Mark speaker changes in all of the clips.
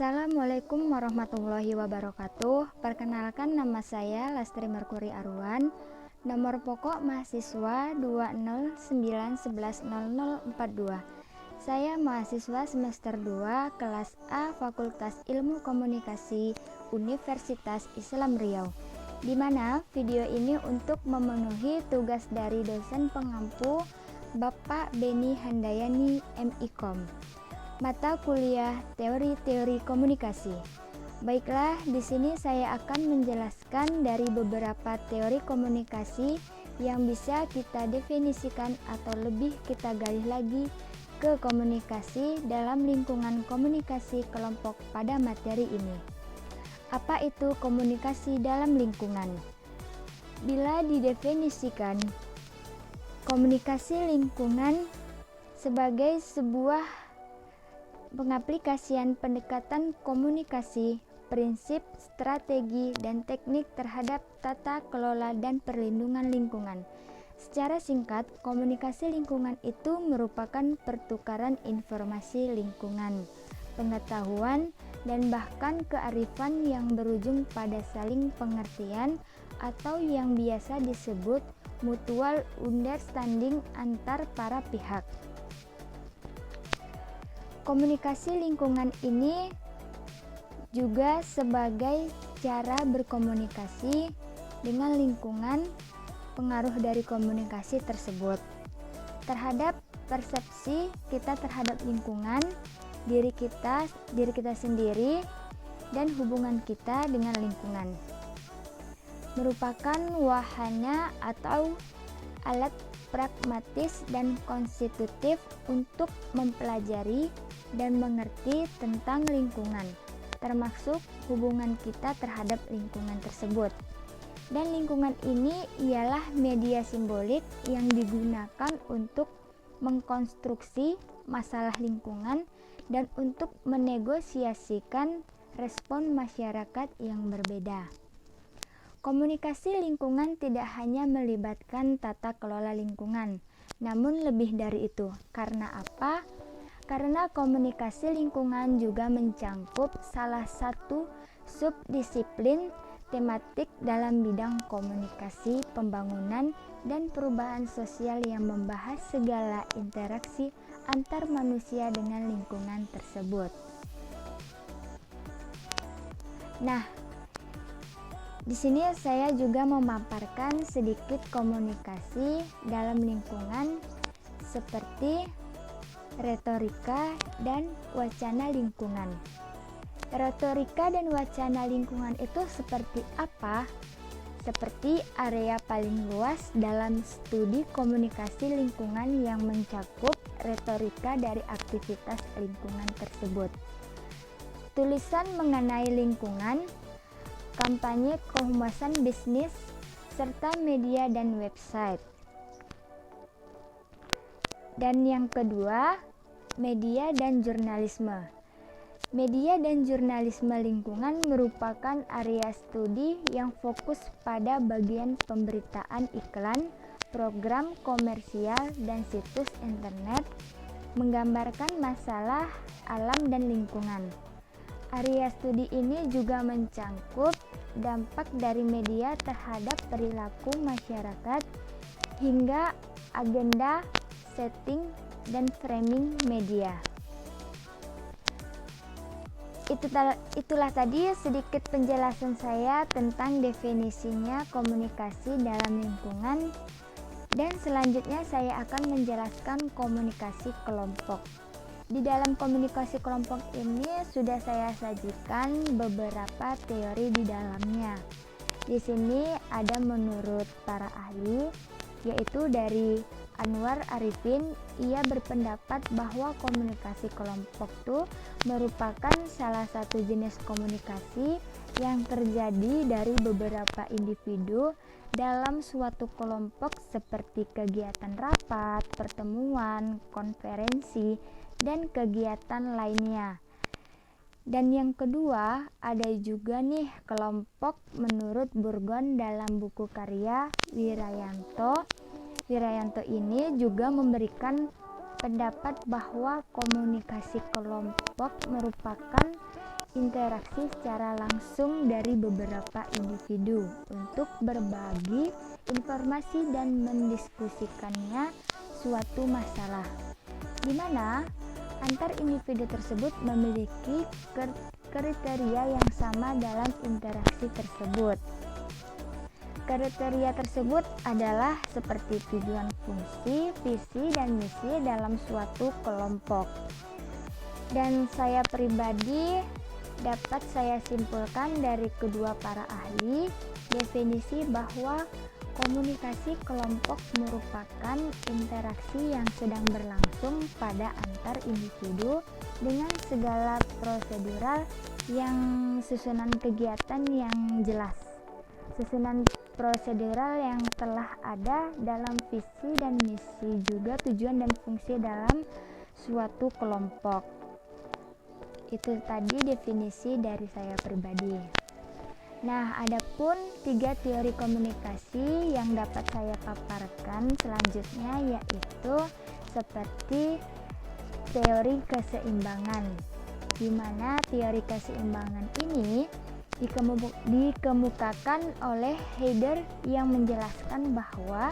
Speaker 1: Assalamualaikum warahmatullahi wabarakatuh. Perkenalkan, nama saya Lastri Merkuri Arwan. Nomor pokok mahasiswa 209110042. Saya mahasiswa semester 2 kelas A Fakultas Ilmu Komunikasi Universitas Islam Riau. Di mana video ini untuk memenuhi tugas dari dosen pengampu Bapak Beni Handayani MIKOM. Mata kuliah teori-teori komunikasi. Baiklah, di sini saya akan menjelaskan dari beberapa teori komunikasi yang bisa kita definisikan atau lebih kita gali lagi ke komunikasi dalam lingkungan komunikasi kelompok pada materi ini. Apa itu komunikasi dalam lingkungan? Bila didefinisikan, komunikasi lingkungan sebagai sebuah pengaplikasian pendekatan komunikasi, prinsip, strategi, dan teknik terhadap tata kelola dan perlindungan lingkungan. Secara singkat, komunikasi lingkungan itu merupakan pertukaran informasi lingkungan, pengetahuan, dan bahkan kearifan yang berujung pada saling pengertian atau yang biasa disebut mutual understanding antar para pihak. Komunikasi lingkungan ini juga sebagai cara berkomunikasi dengan lingkungan, pengaruh dari komunikasi tersebut terhadap persepsi kita terhadap lingkungan, diri kita sendiri, dan hubungan kita dengan lingkungan. Merupakan wahana atau alat pragmatis dan konstitutif untuk mempelajari dan mengerti tentang lingkungan, termasuk hubungan kita terhadap lingkungan tersebut. Dan lingkungan ini ialah media simbolik yang digunakan untuk mengkonstruksi masalah lingkungan dan untuk menegosiasikan respon masyarakat yang berbeda. Komunikasi lingkungan tidak hanya melibatkan tata kelola lingkungan, namun lebih dari itu. Karena apa? Karena komunikasi lingkungan juga mencangkup salah satu subdisiplin tematik dalam bidang komunikasi, pembangunan, dan perubahan sosial yang membahas segala interaksi antar manusia dengan lingkungan tersebut. Nah, di sini saya juga memaparkan sedikit komunikasi dalam lingkungan seperti retorika dan wacana lingkungan. Retorika dan wacana lingkungan itu seperti apa? Seperti area paling luas dalam studi komunikasi lingkungan yang mencakup retorika dari aktivitas lingkungan tersebut. Tulisan mengenai lingkungan, kampanye kehumasan bisnis, serta media dan website. Dan yang kedua, media dan jurnalisme. Media dan jurnalisme lingkungan merupakan area studi yang fokus pada bagian pemberitaan iklan, program komersial, dan situs internet, menggambarkan masalah alam dan lingkungan. Area studi ini juga mencangkup dampak dari media terhadap perilaku masyarakat hingga agenda, setting, dan framing media. Itulah tadi sedikit penjelasan saya tentang definisinya komunikasi dalam lingkungan, dan selanjutnya saya akan menjelaskan komunikasi kelompok. Di dalam komunikasi kelompok ini sudah saya sajikan beberapa teori di dalamnya. Di sini ada menurut para ahli, yaitu dari Anwar Arifin. Ia berpendapat bahwa komunikasi kelompok itu merupakan salah satu jenis komunikasi yang terjadi dari beberapa individu dalam suatu kelompok seperti kegiatan rapat, pertemuan, konferensi, dan kegiatan lainnya. Dan yang kedua, ada juga nih kelompok menurut Burgon dalam buku karya Wirayanto. Wirayanto ini juga memberikan pendapat bahwa komunikasi kelompok merupakan interaksi secara langsung dari beberapa individu untuk berbagi informasi dan mendiskusikannya suatu masalah, di mana antar individu tersebut memiliki kriteria yang sama dalam interaksi tersebut. Kriteria tersebut adalah seperti tujuan, fungsi, visi, dan misi dalam suatu kelompok. Dan saya pribadi dapat saya simpulkan dari kedua para ahli definisi bahwa komunikasi kelompok merupakan interaksi yang sedang berlangsung pada antar individu dengan segala prosedural yang susunan kegiatan yang jelas. Susunan prosedural yang telah ada dalam visi dan misi, juga tujuan dan fungsi dalam suatu kelompok. Itu tadi definisi dari saya pribadi. Nah, adapun 3 teori komunikasi yang dapat saya paparkan selanjutnya yaitu seperti teori keseimbangan, di mana teori keseimbangan ini dikemukakan oleh Heidegger yang menjelaskan bahwa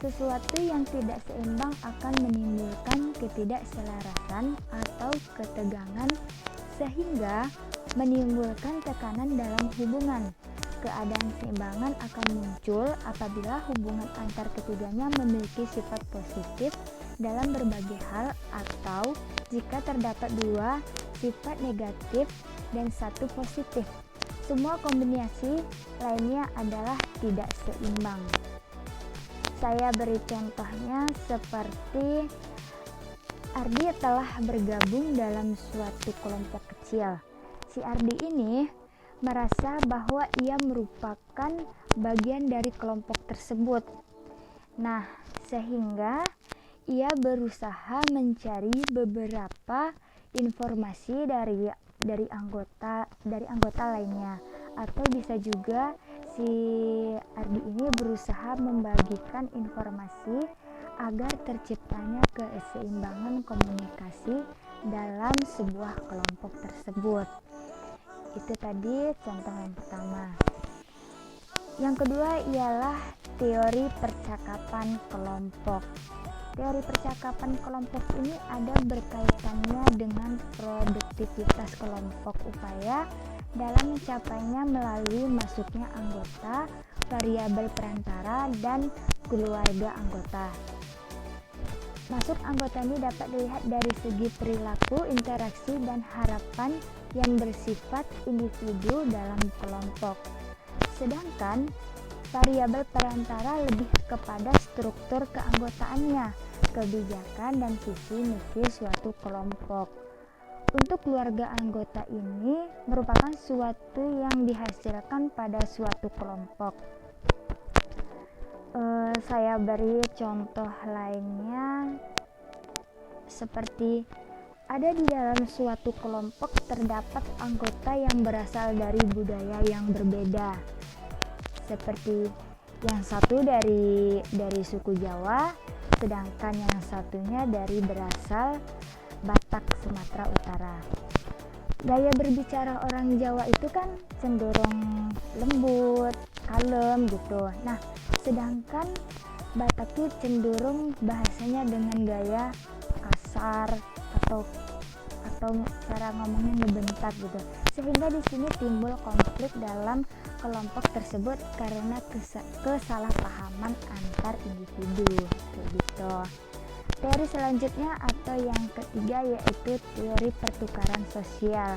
Speaker 1: sesuatu yang tidak seimbang akan menimbulkan ketidakselarasan atau ketegangan sehingga menimbulkan tekanan dalam hubungan. Keadaan keseimbangan akan muncul apabila hubungan antar ketiganya memiliki sifat positif dalam berbagai hal atau jika terdapat 2 sifat negatif dan 1 positif. Semua kombinasi lainnya adalah tidak seimbang. Saya beri contohnya seperti Ardi telah bergabung dalam suatu kelompok kecil. Si Ardi ini merasa bahwa ia merupakan bagian dari kelompok tersebut. Nah, sehingga ia berusaha mencari beberapa informasi dari anggota lainnya, atau bisa juga si Ardi ini berusaha membagikan informasi agar terciptanya keseimbangan komunikasi dalam sebuah kelompok tersebut. Itu tadi contoh yang pertama. Yang kedua ialah teori percakapan kelompok. Teori percakapan kelompok ini ada berkaitannya dengan produktivitas kelompok, upaya dalam mencapainya melalui masuknya anggota, variabel perantara, dan keluarga anggota. Masuk anggota ini dapat dilihat dari segi perilaku, interaksi, dan harapan yang bersifat individu dalam kelompok. Sedangkan variabel perantara lebih kepada struktur keanggotaannya, kebijakan, dan visi misi suatu kelompok. Untuk keluarga anggota ini merupakan suatu yang dihasilkan pada suatu kelompok. Saya beri contoh lainnya seperti ada di dalam suatu kelompok terdapat anggota yang berasal dari budaya yang berbeda, seperti yang satu dari suku Jawa, sedangkan yang satunya berasal Batak, Sumatera Utara. Gaya berbicara orang Jawa itu kan cenderung lembut, kalem gitu. Nah, sedangkan Batak itu cenderung bahasanya dengan gaya kasar atau cara ngomongnya ngebentak gitu. Sehingga di sini timbul konflik dalam kelompok tersebut karena kesalahpahaman antar individu gitu. Teori selanjutnya atau yang ketiga yaitu teori pertukaran sosial,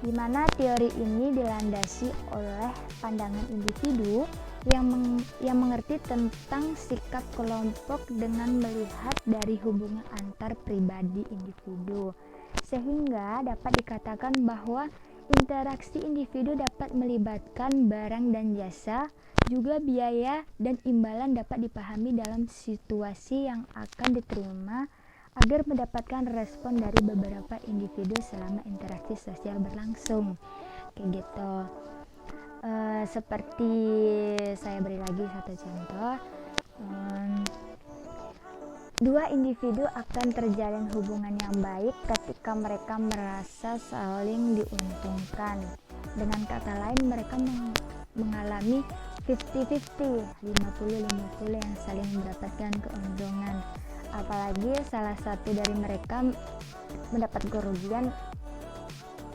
Speaker 1: di mana teori ini dilandasi oleh pandangan individu yang mengerti tentang sikap kelompok dengan melihat dari hubungan antar pribadi individu, sehingga dapat dikatakan bahwa interaksi individu dapat melibatkan barang dan jasa, juga biaya dan imbalan dapat dipahami dalam situasi yang akan diterima agar mendapatkan respon dari beberapa individu selama interaksi sosial berlangsung. Kayak gitu. Seperti saya beri lagi satu contoh. Dua individu akan terjalin hubungan yang baik ketika mereka merasa saling diuntungkan. Dengan kata lain, mereka mengalami 50-50, 50-50 yang saling mendapatkan keuntungan. Apalagi salah satu dari mereka mendapat kerugian,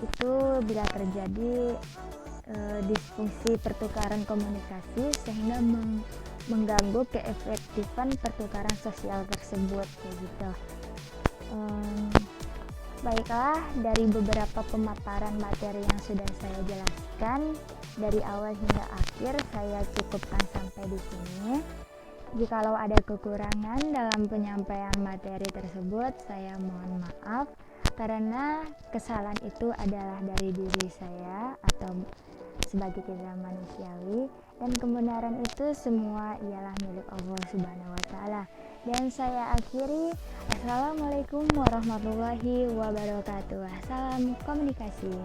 Speaker 1: itu bila terjadi disfungsi pertukaran komunikasi sehingga mengganggu keefektifan pertukaran sosial tersebut, kayak gitu. Baiklah, dari beberapa pemaparan materi yang sudah saya jelaskan dari awal hingga akhir, saya cukupkan sampai di sini. Jikalau ada kekurangan dalam penyampaian materi tersebut, saya mohon maaf, karena kesalahan itu adalah dari diri saya atau sebagai kita manusiawi, dan kebenaran itu semua ialah milik Allah Subhanahu wa Ta'ala. Dan saya akhiri, Assalamualaikum warahmatullahi wabarakatuh. Salam komunikasi.